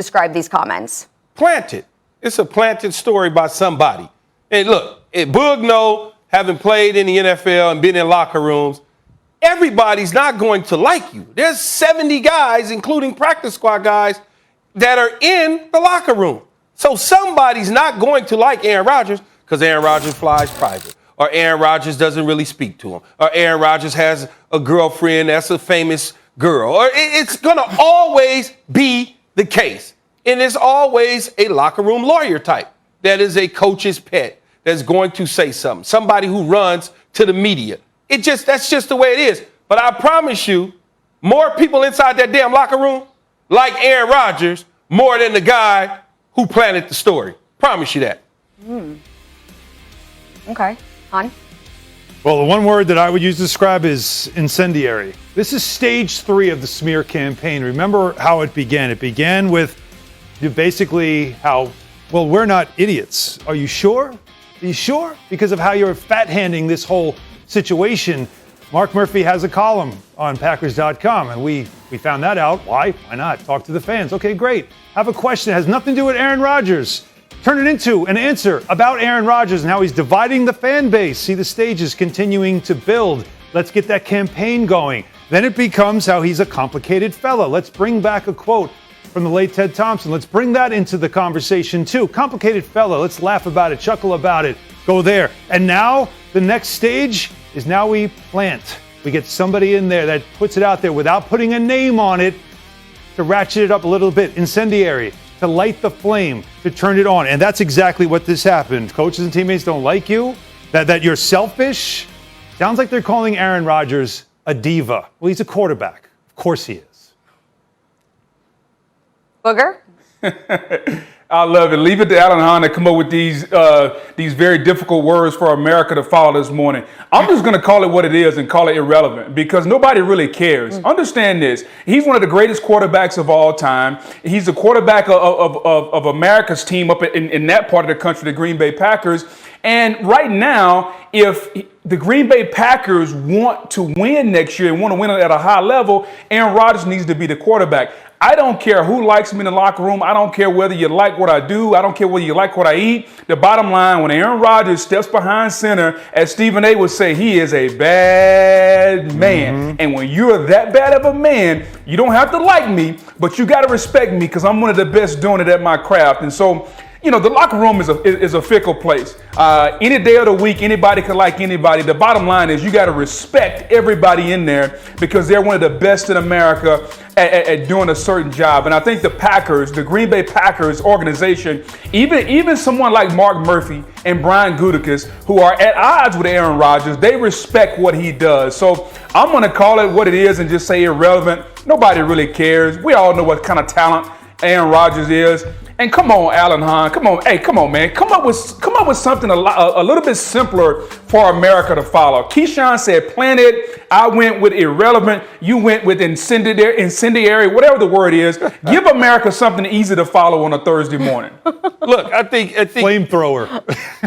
describe these comments? Planted. It's a planted story by somebody. And look, Boog know, having played in the NFL and been in locker rooms, everybody's not going to like you. There's 70 guys, including practice squad guys, that are in the locker room. So somebody's not going to like Aaron Rodgers because Aaron Rodgers flies private, or Aaron Rodgers doesn't really speak to him, or Aaron Rodgers has a girlfriend that's a famous girl, or it's going to always be the case. And it's always a locker room lawyer type that is a coach's pet that's going to say something, somebody who runs to the media. That's just the way it is. But I promise you, more people inside that damn locker room like Aaron Rodgers more than the guy who planted the story. Promise you that. Okay. Han? Well, the one word that I would use to describe is incendiary. This is stage 3 of the smear campaign. Remember how it began. It began with basically how, well, we're not idiots. Are you sure? Are you sure? Because of how you're fat-handing this whole situation. Mark Murphy has a column on Packers.com, and we found that out. Why? Why not? Talk to the fans. Okay, great. Have a question that has nothing to do with Aaron Rodgers. Turn it into an answer about Aaron Rodgers and how he's dividing the fan base. See the stages continuing to build. Let's get that campaign going. Then it becomes how he's a complicated fella. Let's bring back a quote from the late Ted Thompson. Let's bring that into the conversation too. Complicated fella. Let's laugh about it, chuckle about it, go there. And now the next stage is now we plant. We get somebody in there that puts it out there without putting a name on it to ratchet it up a little bit. Incendiary. To light the flame, to turn it on. And that's exactly what this happened. Coaches and teammates don't like you, that you're selfish. Sounds like they're calling Aaron Rodgers a diva. Well, he's a quarterback. Of course he is. Booger? I love it. Leave it to Alan Hahn to come up with these very difficult words for America to follow this morning. I'm just going to call it what it is and call it irrelevant because nobody really cares. Understand this. He's one of the greatest quarterbacks of all time. He's the quarterback of America's team up in that part of the country, the Green Bay Packers. And right now, if the Green Bay Packers want to win next year and want to win at a high level, Aaron Rodgers needs to be the quarterback. I don't care who likes me in the locker room. I don't care whether you like what I do. I don't care whether you like what I eat. The bottom line, when Aaron Rodgers steps behind center, as Stephen A. would say, he is a bad man. And when you're that bad of a man, you don't have to like me, but you got to respect me because I'm one of the best doing it at my craft. And so, you know, the locker room is a fickle place. Any day of the week, anybody can like anybody. The bottom line is you got to respect everybody in there because they're one of the best in America at doing a certain job. And I think the Packers, the Green Bay Packers organization, even someone like Mark Murphy and Brian Gutekunst, who are at odds with Aaron Rodgers, they respect what he does. So I'm going to call it what it is and just say irrelevant. Nobody really cares. We all know what kind of talent Aaron Rodgers is. And come on, Alan Hahn. Come on, man. Come up with something a little bit simpler for America to follow. Keyshawn said planted. I went with irrelevant. You went with incendiary, whatever the word is. Give America something easy to follow on a Thursday morning. Look, I think Flamethrower.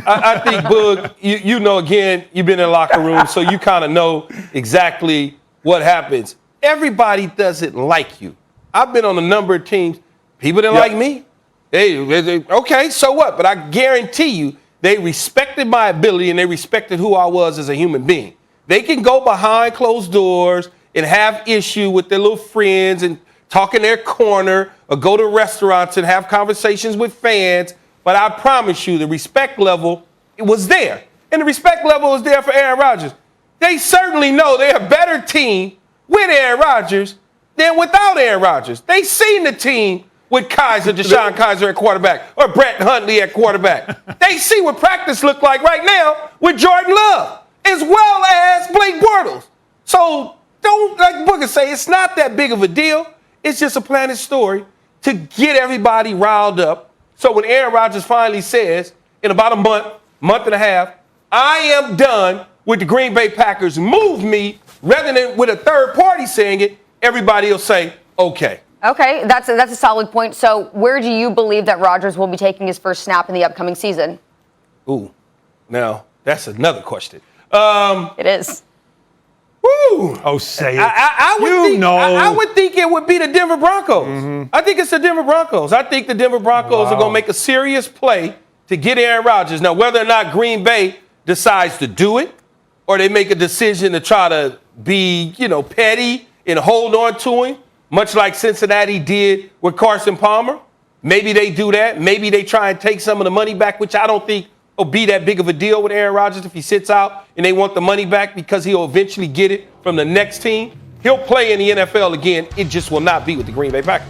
I think, Boog, you know, again, you've been in the locker room, so you kind of know exactly what happens. Everybody doesn't like you. I've been on a number of teams. People didn't like me. They okay, so what? But I guarantee you, they respected my ability and they respected who I was as a human being. They can go behind closed doors and have issue with their little friends and talk in their corner or go to restaurants and have conversations with fans. But I promise you, the respect level, it was there. And the respect level was there for Aaron Rodgers. They certainly know they're a better team with Aaron Rodgers than without Aaron Rodgers. They seen the team with Deshaun Kaiser at quarterback, or Brett Hundley at quarterback. They see what practice look like right now with Jordan Love, as well as Blake Bortles. So don't, like Booger say, it's not that big of a deal. It's just a planted story to get everybody riled up. So when Aaron Rodgers finally says, in about a month and a half, I am done with the Green Bay Packers, move me, rather than with a third party saying it, everybody will say, okay. Okay, that's a solid point. So where do you believe that Rodgers will be taking his first snap in the upcoming season? Ooh, now that's another question. It is. Woo! Oh, say it. I would You think, know. I would think it would be the Denver Broncos. I think it's the Denver Broncos. I think the Denver Broncos are going to make a serious play to get Aaron Rodgers. Now, whether or not Green Bay decides to do it, or they make a decision to try to be, petty and hold on to him, much like Cincinnati did with Carson Palmer. Maybe they do that. Maybe they try and take some of the money back, which I don't think will be that big of a deal with Aaron Rodgers if he sits out and they want the money back because he'll eventually get it from the next team. He'll play in the NFL again. It just will not be with the Green Bay Packers.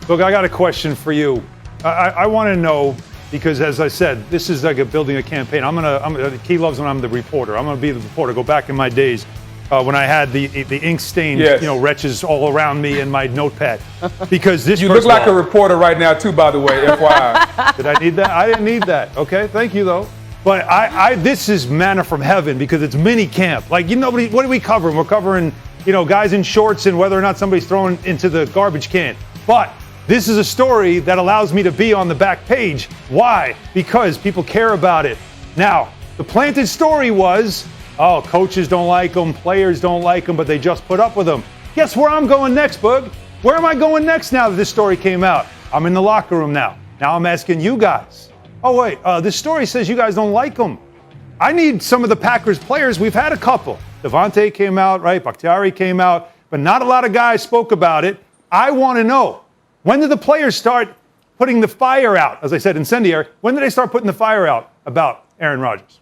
Look, I got a question for you. I want to know, because as I said, this is like building a campaign. Key loves when I'm the reporter. I'm going to be the reporter. Go back in my days when I had the ink stained, wretches all around me in my notepad. Because this You look like a reporter right now, too, by the way, FYI. Did I need that? I didn't need that. Okay, thank you, though. But this is manna from heaven because it's mini camp. Like, what are we covering? We're covering, guys in shorts and whether or not somebody's thrown into the garbage can. But this is a story that allows me to be on the back page. Why? Because people care about it. Now, the planted story was, coaches don't like them, players don't like them, but they just put up with them. Guess where I'm going next, Boog? Where am I going next now that this story came out? I'm in the locker room now. Now I'm asking you guys. Oh, wait, this story says you guys don't like them. I need some of the Packers players. We've had a couple. Devontae came out, right? Bakhtiari came out, but not a lot of guys spoke about it. I want to know, when did the players start putting the fire out? As I said, incendiary. When did they start putting the fire out about Aaron Rodgers?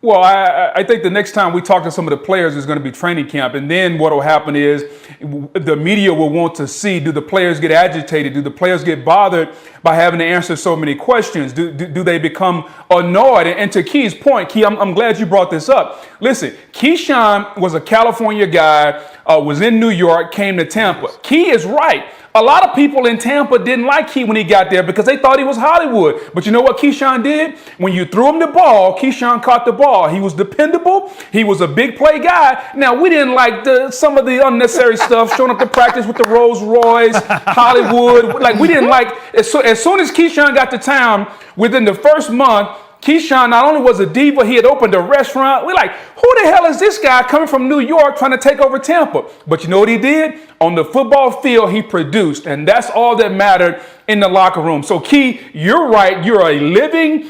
Well, I think the next time we talk to some of the players is going to be training camp. And then what will happen is the media will want to see, do the players get agitated? Do the players get bothered by having to answer so many questions? Do they become annoyed? And to Key's point, Key, I'm glad you brought this up. Listen, Keyshawn was a California guy, was in New York, came to Tampa. Key is right. A lot of people in Tampa didn't like Key when he got there because they thought he was Hollywood. But you know what Keyshawn did? When you threw him the ball, Keyshawn caught the ball. He was dependable. He was a big play guy. Now, we didn't like some of the unnecessary stuff, showing up to practice with the Rolls Royce, Hollywood. Like, we didn't like, as soon as Keyshawn got to town, within the first month, Keyshawn not only was a diva, he had opened a restaurant. We're like, who the hell is this guy coming from New York trying to take over Tampa? But you know what he did? On the football field, he produced, and that's all that mattered in the locker room. So, Key, you're right. You're a living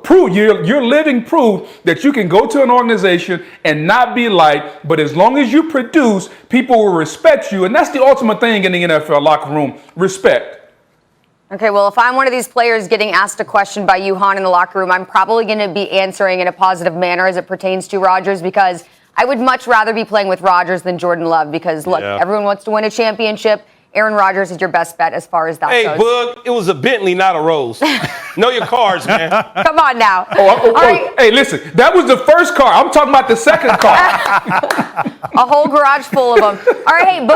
proof. You're living proof that you can go to an organization and not be liked, but as long as you produce, people will respect you, and that's the ultimate thing in the NFL locker room: respect. Okay, well, if I'm one of these players getting asked a question by you, Han, in the locker room, I'm probably going to be answering in a positive manner as it pertains to Rodgers, because I would much rather be playing with Rodgers than Jordan Love, because, look, everyone wants to win a championship. Aaron Rodgers is your best bet as far as that goes. Hey, Boog, it was a Bentley, not a Rolls. Know your cars, man. Come on now. Right. Hey, listen, that was the first car. I'm talking about the second car. A whole garage full of them. All right, hey, Boog.